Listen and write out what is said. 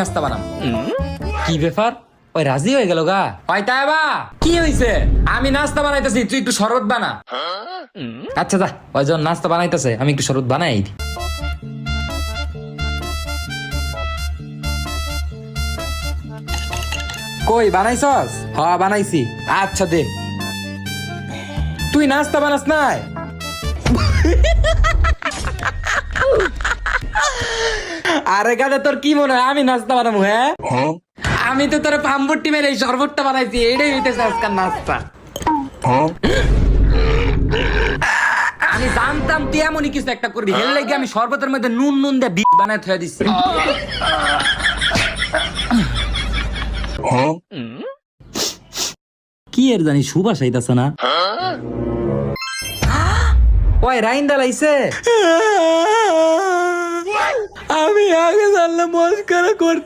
নাস্তা বানাম। কি ব্যাপার, ওই রাজি হয়ে গেল গা? ওই তাইবা, কি হইছে? আমি নাস্তা বানাইতেছি, তুই একটু শরবত বানা। আচ্ছা যা, ওই যখন নাস্তা বানাইতেছে আমি একটু শরবত বানাই দিই। কই বানাইছস? হ্যাঁ বানাইছি। আচ্ছা দে। তুই নাস্তা বানাস নাই? আরে গাদা, তোর কি মনে হয় আমি নাস্তা বানাবো? হ্যাঁ, আমি তো তোর পাম্পটি মেরে এই শরবতটা বানাইছি, এটাই হইতেছে আজকাল নাস্তা। আমি জানতাম তুই এমনই কিছু একটা করবি, হেল লাগে আমি শরবতের মধ্যে নুন নুন দিয়ে বিট বানায় থয়ে দিচ্ছি। কি এর জানি সুবাস আইতাছে না? ওই রাইন্দা লাইছে। আমি আগে জানলে মস্করা করতে।